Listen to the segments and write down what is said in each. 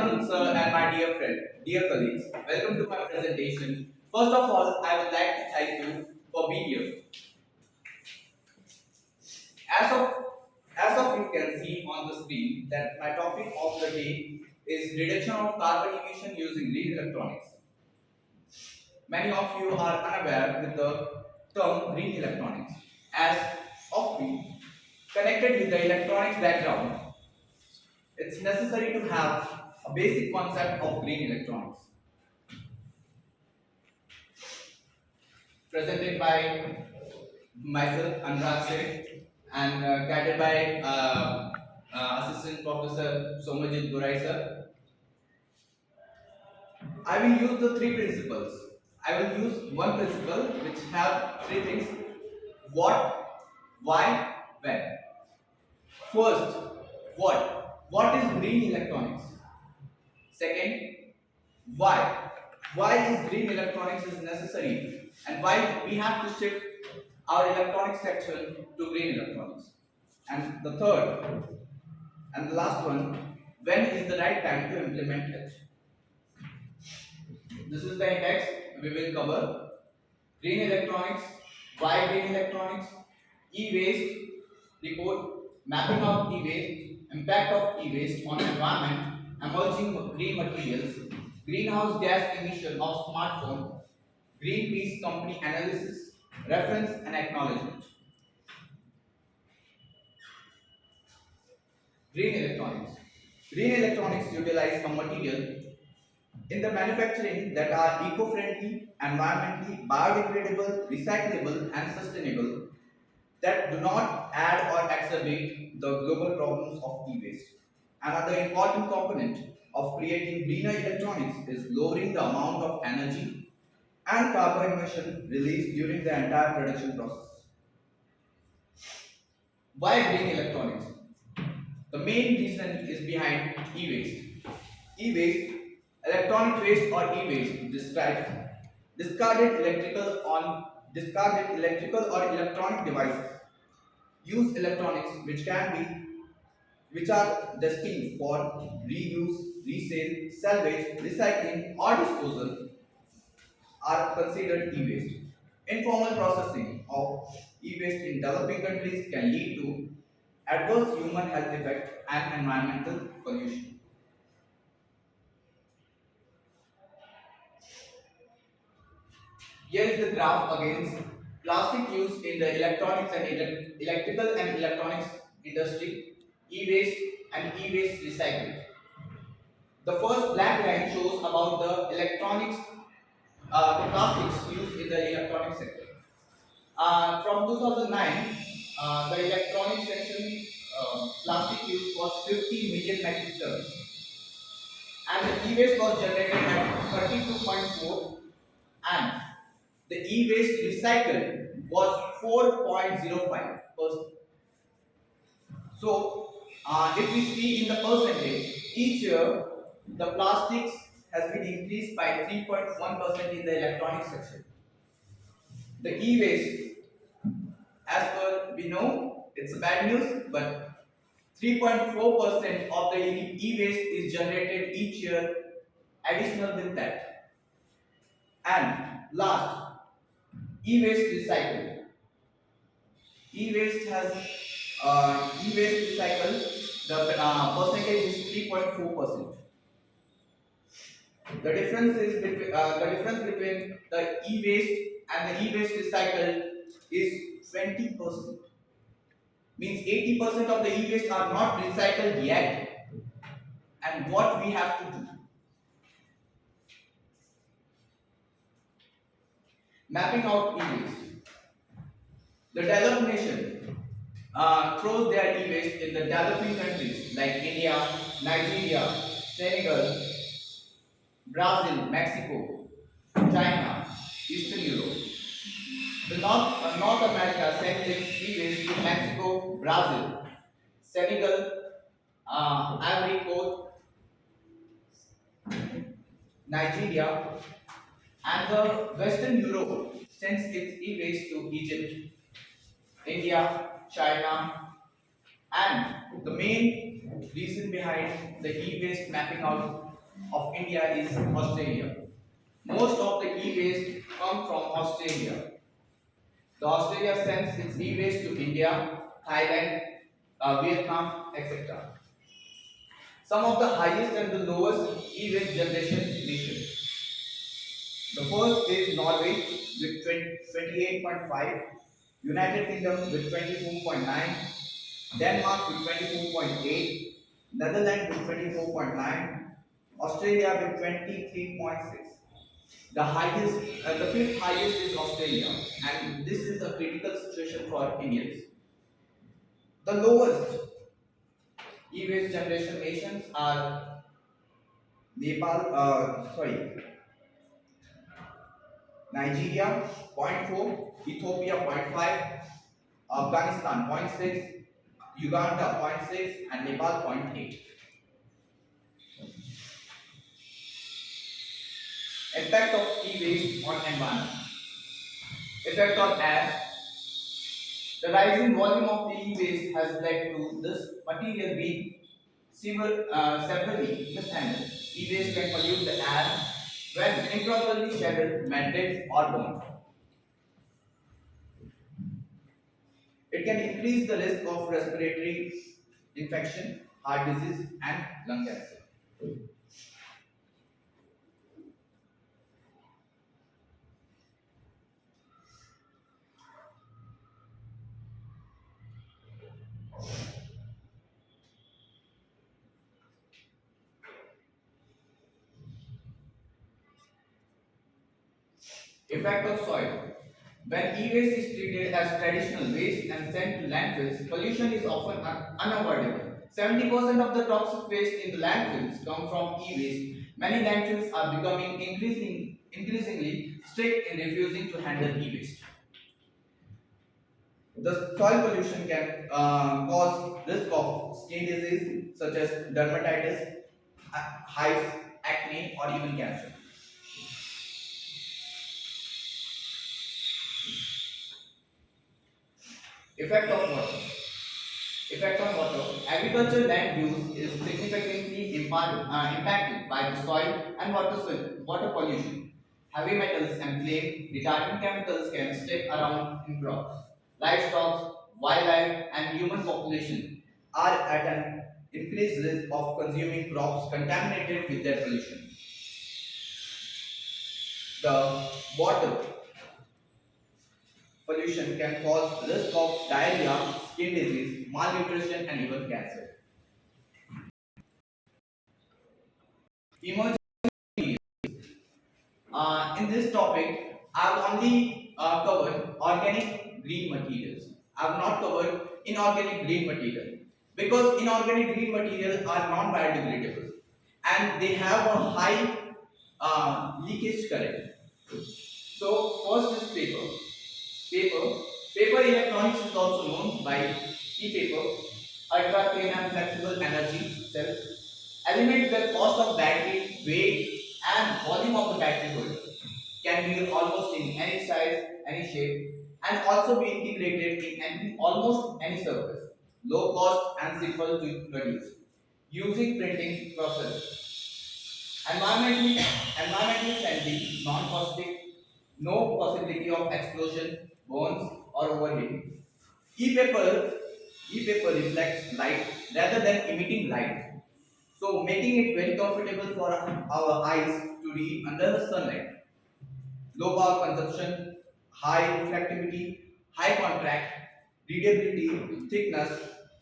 afternoon, sir, and my dear friend, dear colleagues. Welcome to my presentation. First of all, I would like to thank you for being here. As of as of you can see on the screen, that my topic of the day is reduction of carbon emission using green electronics. Many of you are unaware with the term green electronics. As of we connected with the electronics background, it's necessary to have a basic concept of green electronics. Presented by myself, ANURAGSINH, and guided by Assistant Professor SOUMYAJIT GHORAI sir. I will use the three principles. I will use one principle which have three things: what, why, when. First, what? What is green electronics? Second, why? Why is green electronics is necessary, and why we have to shift our electronics section to green electronics? And the third and the last one, when is the right time to implement it? This is the index we will cover: green electronics, why green electronics, e-waste report, mapping of e-waste, impact of e-waste on environment, emerging green materials, greenhouse gas emission of smartphone, Greenpeace company analysis, reference and acknowledgement. Green electronics. Green electronics utilize a material in the manufacturing that are eco-friendly, environmentally biodegradable, recyclable and sustainable, that do not add or exacerbate the global problems of e-waste. Another important component of creating greener electronics is lowering the amount of energy and carbon emission released during the entire production process. Why green electronics? The main reason is behind e-waste. E-waste, electronic waste or e-waste describes discarded electrical or electronic devices. Use electronics which are destined for reuse, resale, salvage, recycling or disposal are considered e-waste. Informal processing of e-waste in developing countries can lead to adverse human health effect and environmental pollution. Here is the graph against plastic use in the electronics and electrical and electronics industry, e-waste and e-waste recycling. The first black line shows about the electronics, the plastics used in the electronics sector. From 2009, the electronics section plastic use was 50 million metric tons, and the e-waste was generated at 32.4, and the e-waste recycled was 4.05%. So, if we see in the percentage, each year the plastics has been increased by 3.1% in the electronics section. The e-waste, as per we know, it's bad news, but 3.4% of the e-waste is generated each year additional with that. And last, e-waste recycled. E-waste has e-waste recycled, the percentage is 3.4%. The difference between the e-waste and the e-waste recycled is 20%. Means 80% of the e-waste are not recycled yet. And what we have to do? Mapping out e-waste. The developed nation throws their e-waste in the developing countries like India, Nigeria, Senegal, Brazil, Mexico, China, Eastern Europe. The North America sends its e-waste to Mexico, Brazil, Senegal, Ivory Coast, Nigeria, and the Western Europe sends its e-waste to Egypt, India, China, and the main reason behind the e-waste mapping out of India is Australia. Most of the e-waste come from Australia. The Australia sends its e-waste to India, Thailand, Vietnam, etc. Some of the highest and the lowest e-waste generation nations. The first is Norway with 28.5, United Kingdom with 24.9, Denmark with 24.8, Netherlands with 24.9, Australia with 23.6. The fifth highest is Australia, and this is a critical situation for Indians. The lowest e-waste generation nations are Nigeria 0.4, Ethiopia 0.5, Afghanistan 0.6, Uganda 0.6, and Nepal 0.8. Impact of e-waste on environment. Effect on air. The rising volume of the e-waste has led to this material being severely mishandled. E-waste can pollute the air when improperly shredded, melted, or burned. It can increase the risk of respiratory infection, heart disease, and lung cancer. Effect of soil. When e-waste is treated as traditional waste and sent to landfills, pollution is often unavoidable. 70% of the toxic waste in the landfills come from e-waste. Many landfills are becoming increasingly strict in refusing to handle e-waste. The soil pollution can cause risk of skin disease such as dermatitis, hives, acne, or even cancer. Effect of water. Effect on water. Agricultural land use is significantly impacted by the soil and water pollution. Heavy metals and flame retardant chemicals can stick around in crops. Livestock, wildlife, and human population are at an increased risk of consuming crops contaminated with their pollution. The water pollution can cause risk of diarrhea, skin disease, malnutrition, and even cancer. Emerging in this topic, I have only covered organic green materials. I have not covered inorganic green material because inorganic green materials are non-biodegradable and they have a high leakage current. So first is paper. Paper electronics is also known by e-paper, ultra thin and flexible energy cell. Eliminate the cost of battery, weight, and volume of the battery holder. Can be almost in any size, any shape, and also be integrated in almost any surface. Low cost and simple to produce. Using printing process. Environmentally friendly, non-caustic, no possibility of explosion, burns, or overheating. E-paper, e-paper reflects light rather than emitting light, so making it very comfortable for our eyes to read under the sunlight. Low power consumption, high reflectivity, high contrast, readability, thickness,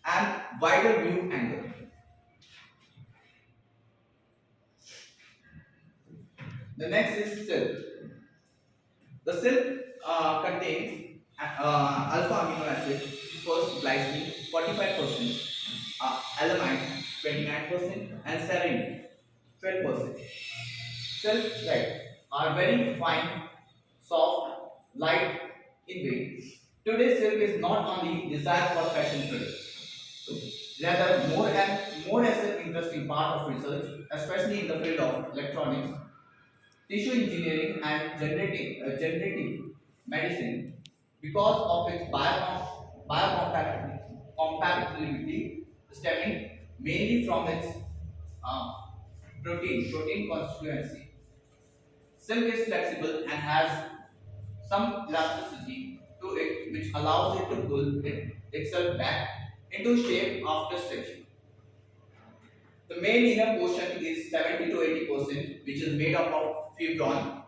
and wider view angle. The next is silk. The silk contains alpha amino acid, first glycine 45%, alanine 29%, and serine 12%. Silk threads are very fine, soft, light in weight. Today, silk is not only desired for fashion products, rather more as an interesting part of research, especially in the field of electronics, tissue engineering, and generative medicine, because of its biocompatibility stemming mainly from its uh, protein constituency. Silk is flexible and has some elasticity to it which allows it to pull itself back into shape after stretching. The main inner portion is 70 to 80%, which is made up of fibrin,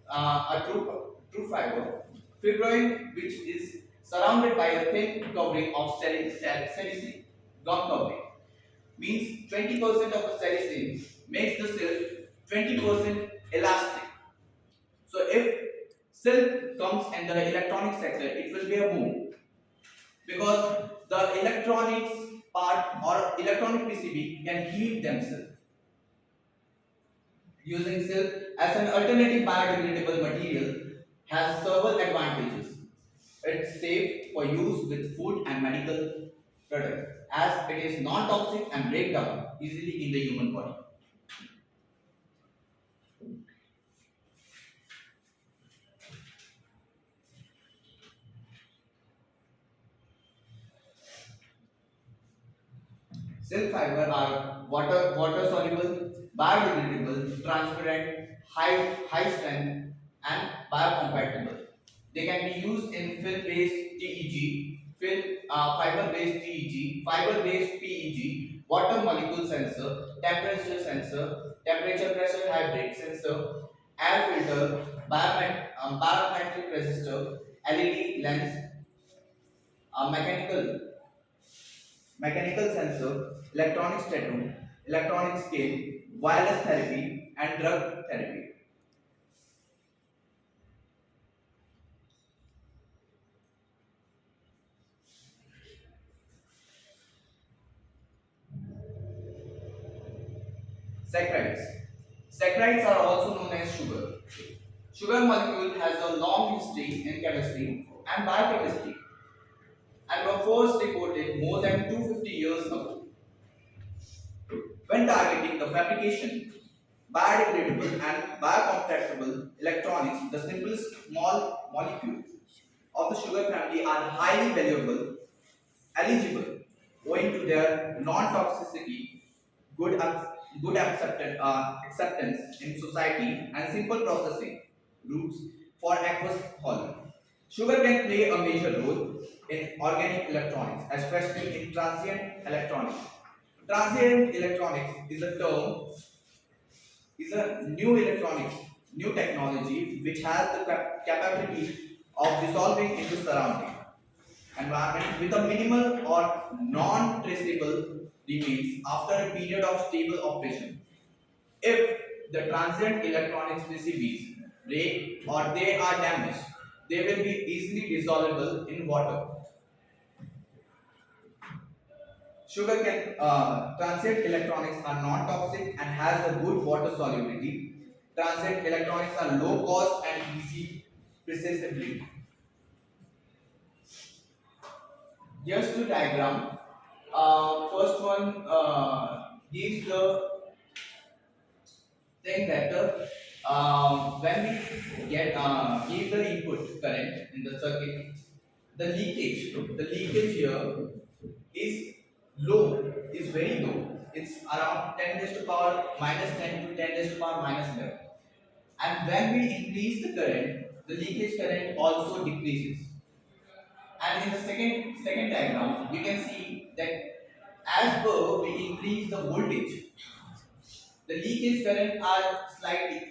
a true fiber. Fibrin, which is surrounded by a thin covering of salicin, gum covering, means 20% of the salicin makes the silk 20% elastic. So if silk comes in the electronic sector, it will be a boom because the electronics part or electronic PCB can heat themselves. Using silk as an alternative biodegradable material has several advantages. It's safe for use with food and medical products as it is non-toxic and break down easily in the human body. Silk fiber are water soluble, biodegradable, transparent, high strength, and biocompatible. They can be used in film based TEG, fiber based TEG, fiber based PEG, water molecule sensor, temperature pressure hybrid sensor, air filter, biometric resistor, LED lens, mechanical sensor, electronic stator, electronic scale, wireless therapy, and drug therapy. Saccharides. Saccharides are also known as sugar. Sugar molecule has a long history in chemistry and biochemistry and were first reported more than 250 years ago. When targeting the fabrication, biodegradable and biocompatible electronics, the simplest small molecules of the sugar family are highly valuable, eligible, owing to their non-toxicity, acceptance in society, and simple processing routes for aqueous hauling. Sugar can play a major role in organic electronics, especially in transient electronics. Transient electronics is a new electronics, new technology which has the capability of dissolving into surrounding environment with a minimal or non-traceable remains after a period of stable operation. If the transient electronics PCBs break or they are damaged, they will be easily dissolvable in water. Transient electronics are non-toxic and has a good water solubility. Transient electronics are low cost and easy precisability. Just to diagram, first one gives the thing that when we give the input current in the circuit, the leakage here is low, is very low. It's around 10 raised to power minus 10 to 10 raised to power minus 11. And when we increase the current, the leakage current also decreases. And in the second diagram, we can see that as per we increase the voltage, the leakage current are slightly.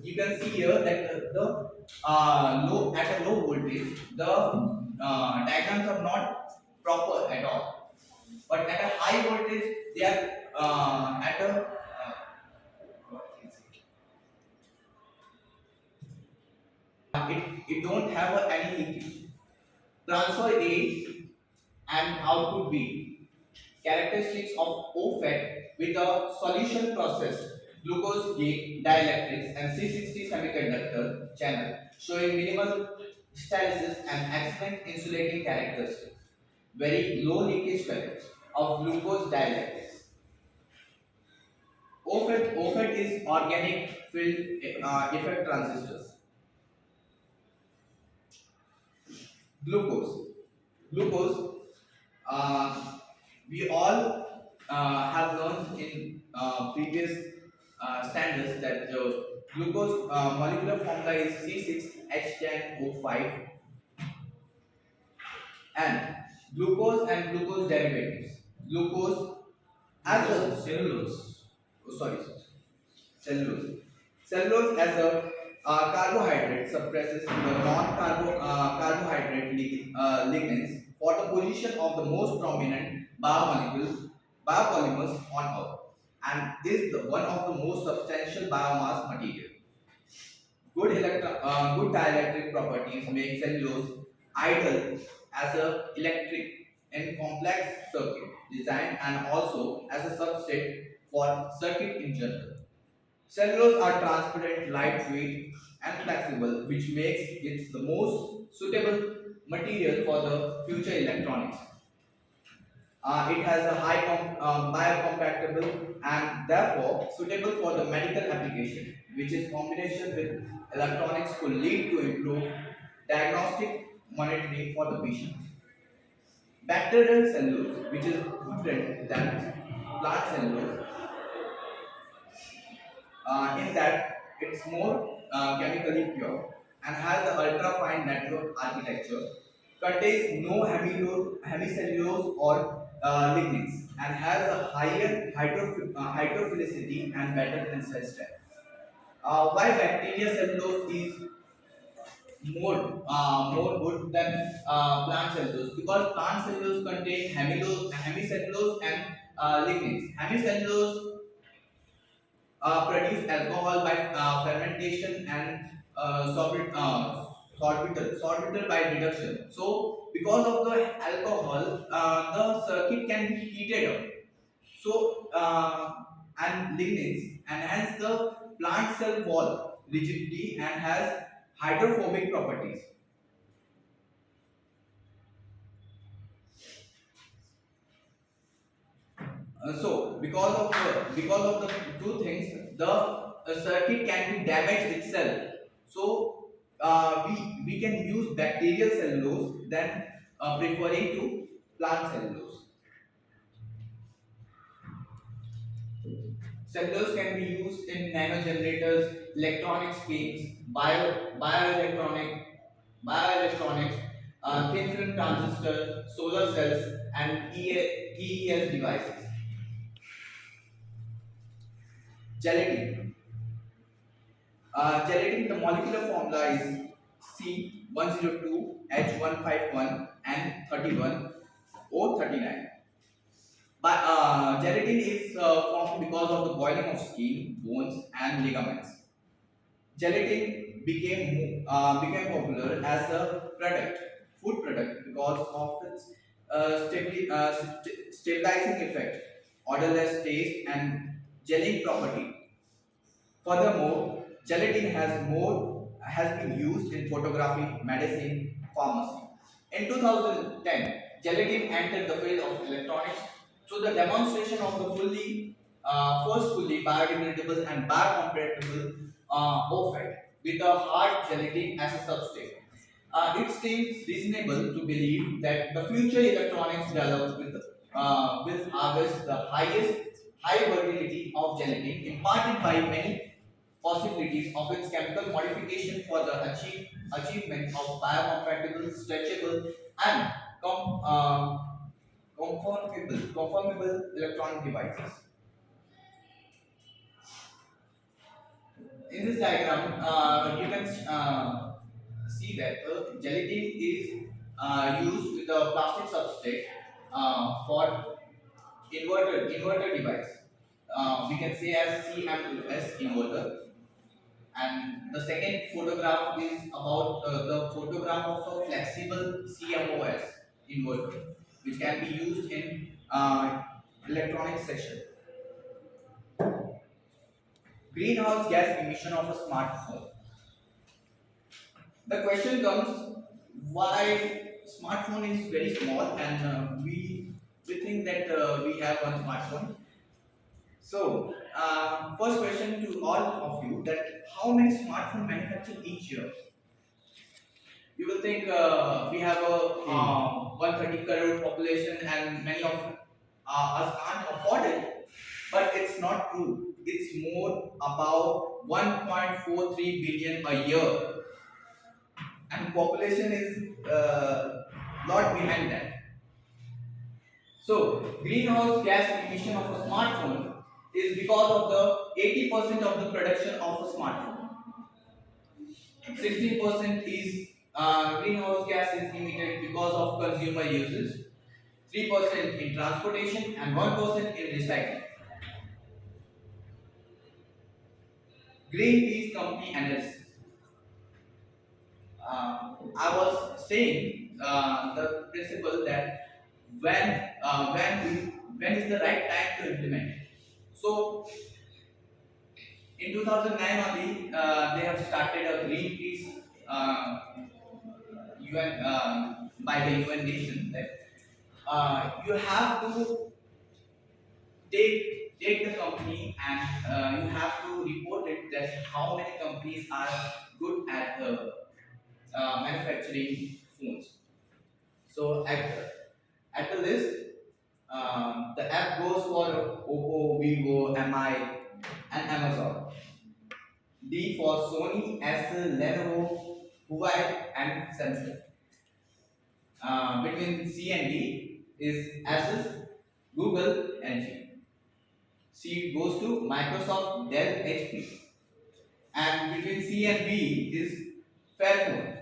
You can see here that the low at a low voltage, the diagrams are not proper at all. But at a high voltage, they are at a it don't have any leakage. Transfer A and output B. Characteristics of OFET with a solution process, glucose gate dielectrics and C60 semiconductor channel showing minimal stasis and excellent insulating characteristics. Very low leakage current of glucose dielectrics. OFET is organic field effect transistors. Glucose. Glucose, we all have learned in previous standards that glucose molecular formula is C6H10O5, and glucose derivatives. Glucose as a Cellulose. oh, sorry, cellulose. Cellulose as a carbohydrate suppresses the non-carbohydrate lignins for the position of the most prominent biopolymers on Earth, and is one of the most substantial biomass material. Good dielectric properties make cellulose ideal as a electric in complex circuit design and also as a substrate for circuit in general. Cellulose are transparent, lightweight, and flexible, which makes it the most suitable material for the future electronics. It has a high biocompatible and therefore suitable for the medical application, which is combination with electronics could lead to improve diagnostic monitoring for the patients. Bacterial cellulose, which is different than plant cellulose, in that it's more chemically pure and has the ultra fine network architecture, contains no hemicellulose or lignins, and has a higher hydrophilicity and better tensile strength. Why bacterial cellulose is more good than plant cellulose? Because plant cellulose contain hemicellulose and lignins. Hemicellulose produce alcohol by fermentation and sorbital by reduction. So, because of the alcohol, the circuit can be heated up. So, and lignins enhance the plant cell wall rigidity and has hydrophobic properties. So because of the two things, the circuit can be damaged itself. So we can use bacterial cellulose than preferring to plant cellulose. Cellulose can be used in nanogenerators, electronic schemes, bioelectronics, thin film transistor, solar cells, and EES devices. Gelatin. Gelatin, the molecular formula is C102H151 and 31O39. But gelatin is formed because of the boiling of skin, bones, and ligaments. Gelatin became popular as a food product, because of its stabilizing effect, odorless taste, and gelling property. Furthermore, gelatin has been used in photography, medicine, pharmacy. In 2010, gelatin entered the field of electronics through the demonstration of the first fully biodegradable and biocompatible OFET with a hard gelatin as a substrate. It seems reasonable to believe that the future electronics developed will harvest the highest high versatility of gelatin imparted by many possibilities of its chemical modification for the achievement of biocompatible, stretchable, and conformable electronic devices. In this diagram, you can see that gelatin is used with a plastic substrate for inverter device. We can say as CMOS inverter. And the second photograph is about the photograph of a flexible CMOS inverter, which can be used in electronic section. Greenhouse gas emission of a smartphone. The question comes, why smartphone is very small and we think that we have one smartphone. So, first question to all of you, that how many smartphones manufactured each year? You will think we have a 130 crore population and many of us can't afford it, but it's not true. It's more about 1.43 billion a year, and population is lot behind that. So greenhouse gas emission of a smartphone is because of the 80% of the production of a smartphone. 16% is greenhouse gas is emitted because of consumer uses, 3% in transportation, and 1% in recycling. Greenpeace company analysis. I was saying the principle that when is the right time to implement it. So in 2009 only they have started a Greenpeace UN by the UN nation that you have to take the company and you have to report it that how many companies are good at manufacturing phones. So at the list, the app goes for Oppo, Vivo, MI, and Amazon. D for Sony, Apple, Lenovo, Huawei, and Samsung. Between C and D is Asus, Google, LG. C goes to Microsoft, Dell, HP. And between C and B is Fairphone.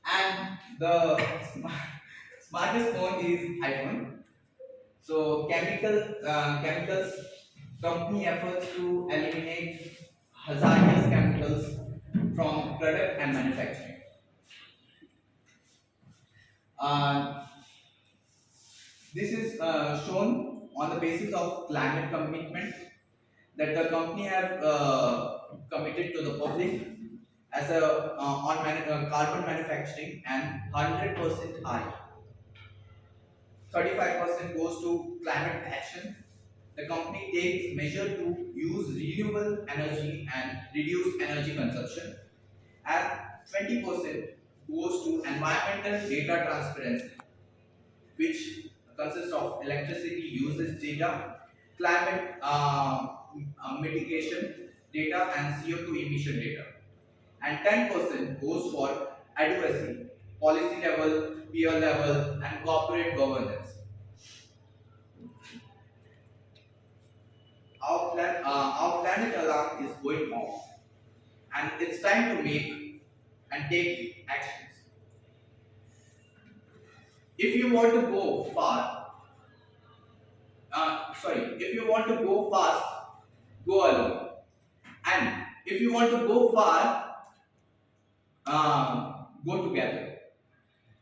And the smartest phone is iPhone. So chemicals company efforts to eliminate hazardous chemicals from product and manufacturing. This is shown on the basis of climate commitment that the company have committed to the public as a carbon manufacturing and 100% high. 35% goes to climate action. The company takes measure to use renewable energy and reduce energy consumption. And 20% goes to environmental data transparency, which consists of electricity usage data, climate mitigation data, and CO2 emission data. And 10% goes for advocacy, policy level, peer level, and corporate governance. Our planet alarm is going off, and it's time to make and take actions. If you want to go far, if you want to go fast, go alone. And if you want to go far, go together.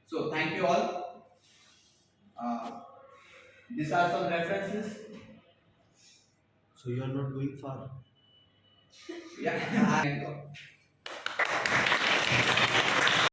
So thank you all. These are some references. So you are not going far. Yeah.